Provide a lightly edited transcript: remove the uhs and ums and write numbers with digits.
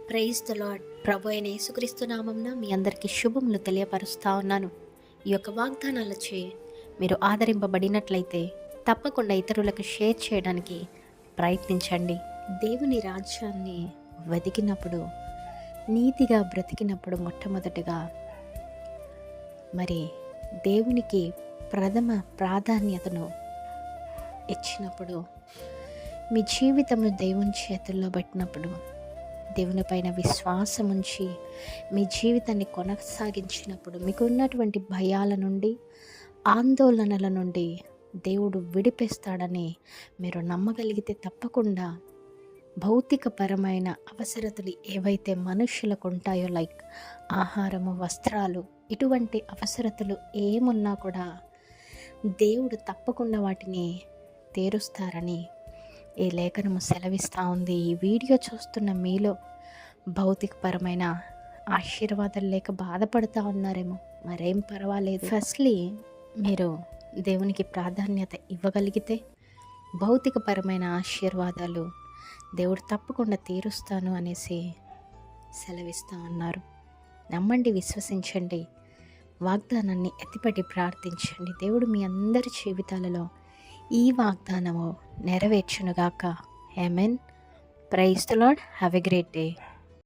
Praise the lord. ప్రభు అయిన యేసుక్రీస్తు నామమున మీ అందరికీ శుభములు తెలియపరుస్తా ఉన్నాను. ఈ యొక్క వాగ్దానాలచే మీరు ఆదరింపబడినట్లయితే తప్పకుండా ఇతరులకు షేర్ చేయడానికి ప్రయత్నించండి. దేవుని రాజ్యాన్ని వెతికినప్పుడు, నీతిగా బ్రతికినప్పుడు, మొట్టమొదటిగా మరి దేవునికి ప్రథమ ప్రాధాన్యతను ఇచ్చినప్పుడు, మీ జీవితంను దేవుని చేతుల్లో పెట్టినప్పుడు, దేవుని పైన విశ్వాసం ఉంచి మీ జీవితాన్ని కొనసాగించినప్పుడు, మీకు ఉన్నటువంటి భయాల నుండి, ఆందోళనల నుండి దేవుడు విడిపిస్తాడని మీరు నమ్మగలిగితే తప్పకుండా భౌతికపరమైన అవసరతలు ఏవైతే మనుషులకు ఉంటాయో, లైక్ ఆహారము, వస్త్రాలు, ఇటువంటి అవసరతలు ఏమున్నా కూడా దేవుడు తప్పకుండా వాటిని తీరుస్తారని ఈ లేఖనము సెలవిస్తూ ఉంది. ఈ వీడియో చూస్తున్న మీలో భౌతికపరమైన ఆశీర్వాదాలు లేక బాధపడుతూ ఉన్నారేమో, మరేం పర్వాలేదు. ఫస్ట్లీ మీరు దేవునికి ప్రాధాన్యత ఇవ్వగలిగితే భౌతికపరమైన ఆశీర్వాదాలు దేవుడు తప్పకుండా తీరుస్తాను అనేసి సెలవిస్తూ ఉన్నారు. నమ్మండి, విశ్వసించండి, వాగ్దానాన్ని ఎత్తిపట్టి ప్రార్థించండి. దేవుడు మీ అందరి జీవితాలలో ఈ వాగ్దానము నెరవేర్చునుగాక. Amen. Praise the lord. Have a great day.